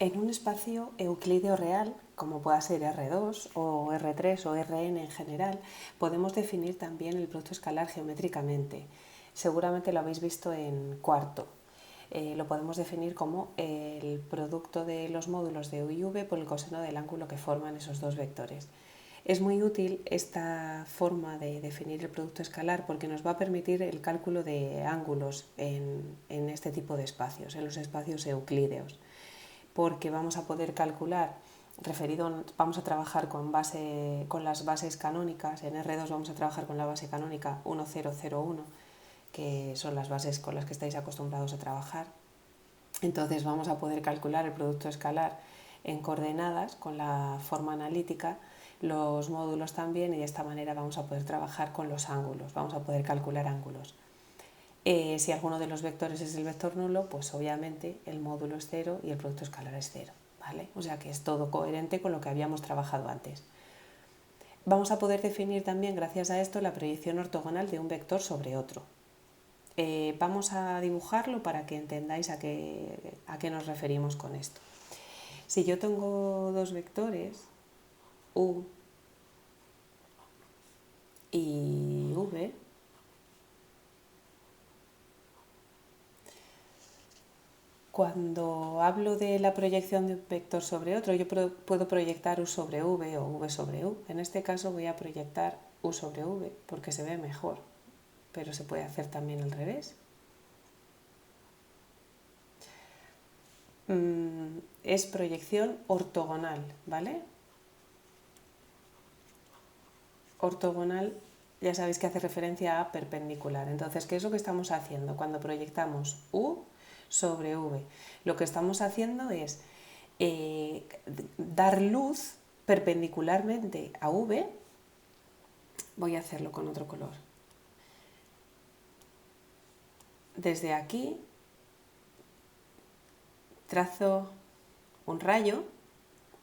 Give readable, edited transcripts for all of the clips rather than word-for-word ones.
En un espacio euclídeo real, como pueda ser R2 o R3 o Rn en general, podemos definir también el producto escalar geométricamente. Seguramente lo habéis visto en cuarto. Lo podemos definir como el producto de los módulos de u y v por el coseno del ángulo que forman esos dos vectores. Es muy útil esta forma de definir el producto escalar porque nos va a permitir el cálculo de ángulos en este tipo de espacios, en los espacios euclídeos, porque vamos a poder calcular, vamos a trabajar con las bases canónicas. En R2 vamos a trabajar con la base canónica 1001, que son las bases con las que estáis acostumbrados a trabajar. Entonces vamos a poder calcular el producto escalar en coordenadas con la forma analítica, los módulos también, y de esta manera vamos a poder trabajar con los ángulos, vamos a poder calcular ángulos. Si alguno de los vectores es el vector nulo, pues obviamente el módulo es 0 y el producto escalar es 0, ¿vale? O sea que es todo coherente con lo que habíamos trabajado antes. Vamos a poder definir también, gracias a esto, la proyección ortogonal de un vector sobre otro. Vamos a dibujarlo para que entendáis a qué nos referimos con esto. Si yo tengo dos vectores, u y v, cuando hablo de la proyección de un vector sobre otro, yo puedo proyectar u sobre v o v sobre u. En este caso voy a proyectar u sobre v porque se ve mejor, pero se puede hacer también al revés. Es proyección ortogonal, ¿vale? Ortogonal, ya sabéis que hace referencia a perpendicular. Entonces, ¿qué es lo que estamos haciendo cuando proyectamos u sobre v? Lo que estamos haciendo es dar luz perpendicularmente a v. Voy a hacerlo con otro color. Desde aquí trazo un rayo,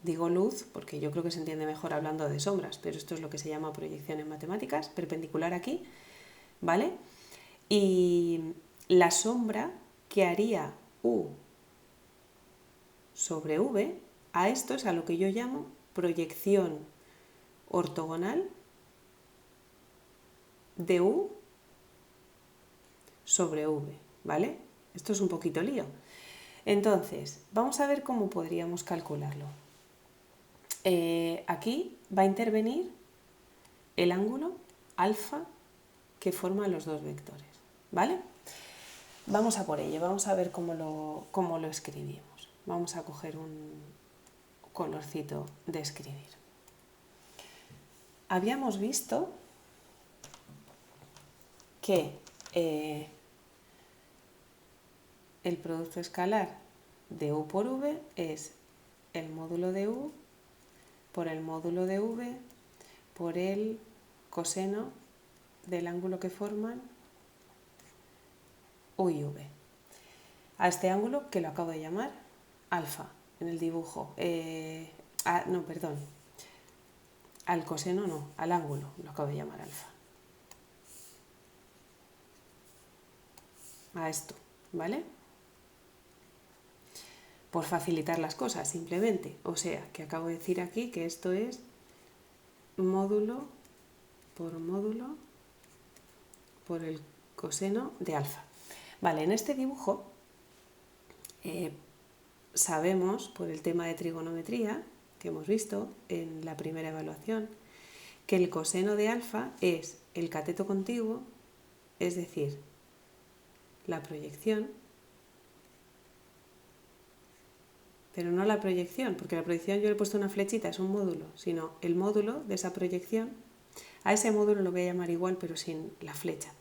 digo luz porque yo creo que se entiende mejor hablando de sombras, pero esto es lo que se llama proyección en matemáticas, perpendicular aquí, ¿vale? Y la sombra que haría u sobre v, a esto es a lo que yo llamo proyección ortogonal de u sobre v, ¿vale? Esto es un poquito lío. Entonces, vamos a ver cómo podríamos calcularlo. Aquí va a intervenir el ángulo alfa que forman los dos vectores, ¿vale? Vamos a por ello, vamos a ver cómo lo escribimos. Vamos a coger un colorcito de escribir. Habíamos visto que el producto escalar de u por v es el módulo de u por el módulo de v por el coseno del ángulo que forman u y v. A este ángulo, que lo acabo de llamar alfa en el dibujo. No, perdón. Al coseno no, al ángulo lo acabo de llamar alfa. A esto, ¿vale? Por facilitar las cosas, simplemente. O sea, que acabo de decir aquí que esto es módulo por el coseno de alfa. Vale, en este dibujo sabemos, por el tema de trigonometría que hemos visto en la primera evaluación, que el coseno de alfa es el cateto contiguo, es decir, la proyección, pero no la proyección, porque la proyección yo le he puesto una flechita, es un módulo, sino el módulo de esa proyección. A ese módulo lo voy a llamar igual, pero sin la flecha.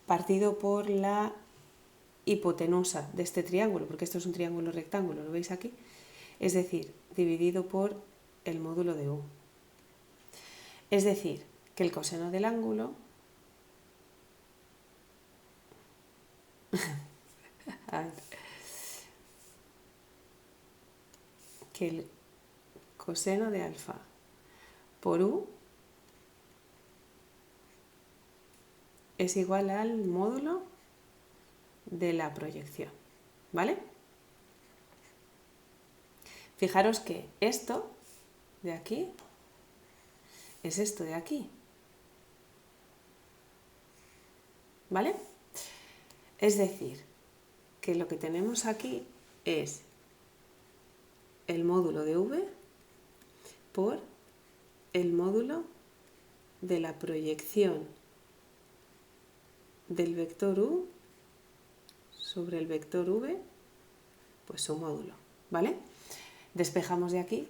Partido por la hipotenusa de este triángulo, porque esto es un triángulo rectángulo, ¿lo veis aquí? Es decir, dividido por el módulo de u. Es decir, que el coseno del ángulo que el coseno de alfa por u es igual al módulo de la proyección, ¿vale? Fijaros que esto de aquí es esto de aquí, ¿vale? Es decir, que lo que tenemos aquí es el módulo de V por el módulo de la proyección del vector U sobre el vector V, pues su módulo, ¿vale? Despejamos de aquí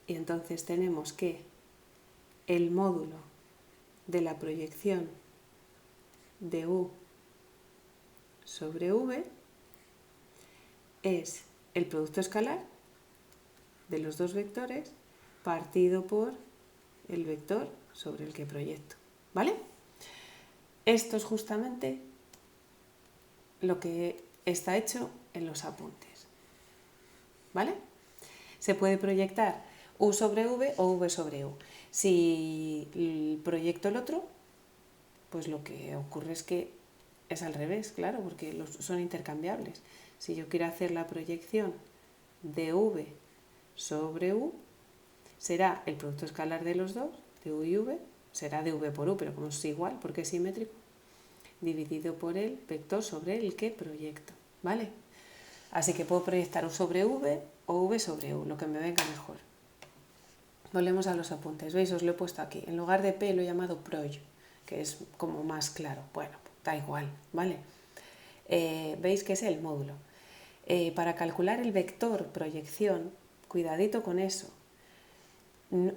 y entonces tenemos que el módulo de la proyección de U sobre V es el producto escalar de los dos vectores partido por el vector sobre el que proyecto, ¿vale? Esto es justamente lo que está hecho en los apuntes, ¿vale? Se puede proyectar U sobre V o V sobre U. Si proyecto el otro, pues lo que ocurre es que es al revés, claro, porque son intercambiables. Si yo quiero hacer la proyección de V sobre U, será el producto escalar de los dos, de U y V, será de V por U, pero como es igual, porque es simétrico, dividido por el vector sobre el que proyecto, ¿vale? Así que puedo proyectar U sobre V o V sobre U, lo que me venga mejor. Volvemos a los apuntes, ¿veis? Os lo he puesto aquí. En lugar de P lo he llamado proy, que es como más claro. Bueno, da igual, ¿vale? Veis que es el módulo. Para calcular el vector proyección, cuidadito con eso,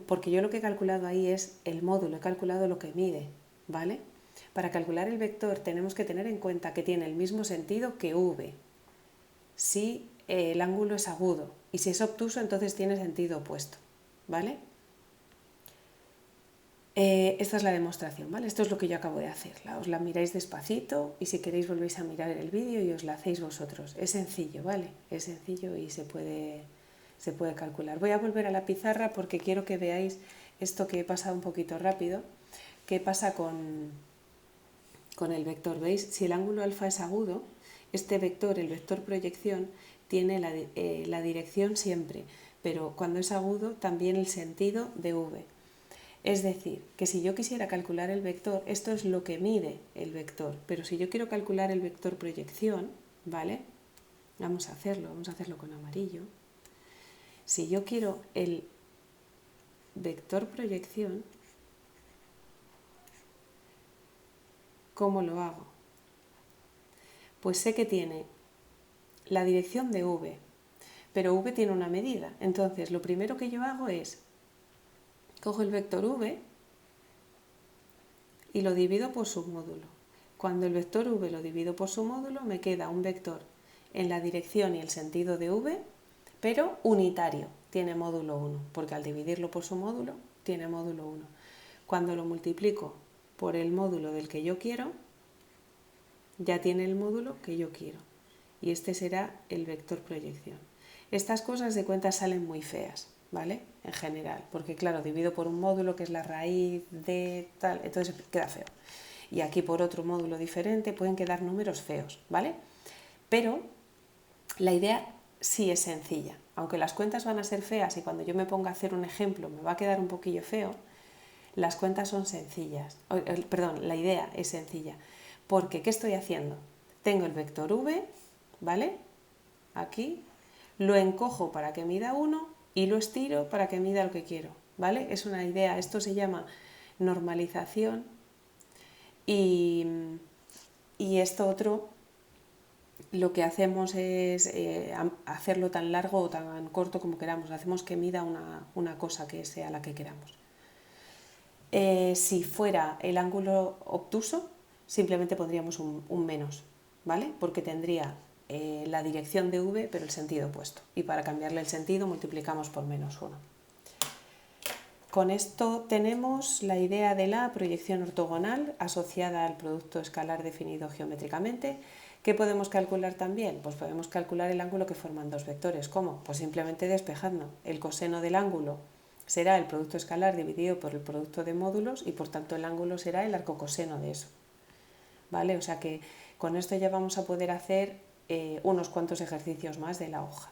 porque yo lo que he calculado ahí es el módulo, he calculado lo que mide, ¿vale? Para calcular el vector tenemos que tener en cuenta que tiene el mismo sentido que V, si el ángulo es agudo, y si es obtuso entonces tiene sentido opuesto, ¿vale? Esta es la demostración, ¿vale? Esto es lo que yo acabo de hacer. Os la miráis despacito y si queréis volvéis a mirar el vídeo y os la hacéis vosotros. Es sencillo, ¿vale? Es sencillo y se puede calcular. Voy a volver a la pizarra porque quiero que veáis esto que he pasado un poquito rápido. ¿Qué pasa con el vector? ¿Veis? Si el ángulo alfa es agudo, este vector, el vector proyección, tiene la dirección siempre, pero cuando es agudo también el sentido de V. Es decir, que si yo quisiera calcular el vector, esto es lo que mide el vector, pero si yo quiero calcular el vector proyección, ¿vale? Vamos a hacerlo con amarillo. Si yo quiero el vector proyección, ¿cómo lo hago? Pues sé que tiene la dirección de V, pero V tiene una medida. Entonces, lo primero que yo hago es, cojo el vector V y lo divido por su módulo. Cuando el vector V lo divido por su módulo, me queda un vector en la dirección y el sentido de V, pero unitario, tiene módulo 1, porque al dividirlo por su módulo, tiene módulo 1. Cuando lo multiplico por el módulo del que yo quiero, ya tiene el módulo que yo quiero. Y este será el vector proyección. Estas cosas de cuentas salen muy feas, ¿vale? En general, porque claro, divido por un módulo que es la raíz de tal, entonces queda feo. Y aquí por otro módulo diferente pueden quedar números feos, ¿vale? Pero la idea sí es sencilla. Aunque las cuentas van a ser feas y cuando yo me ponga a hacer un ejemplo me va a quedar un poquillo feo, las cuentas son sencillas. Perdón, la idea es sencilla. Porque, ¿qué estoy haciendo? Tengo el vector V, ¿vale? Aquí, lo encojo para que mida 1 y lo estiro para que mida lo que quiero, ¿vale? Es una idea, esto se llama normalización y esto otro lo que hacemos es hacerlo tan largo o tan corto como queramos, hacemos que mida una cosa que sea la que queramos. Si fuera el ángulo obtuso, simplemente pondríamos un menos, ¿vale? Porque tendría la dirección de V, pero el sentido opuesto. Y para cambiarle el sentido multiplicamos por menos 1. Con esto tenemos la idea de la proyección ortogonal asociada al producto escalar definido geométricamente. ¿Qué podemos calcular también? Pues podemos calcular el ángulo que forman dos vectores. ¿Cómo? Pues simplemente despejando. El coseno del ángulo será el producto escalar dividido por el producto de módulos y por tanto el ángulo será el arcocoseno de eso. ¿Vale? O sea que con esto ya vamos a poder hacer unos cuantos ejercicios más de la hoja.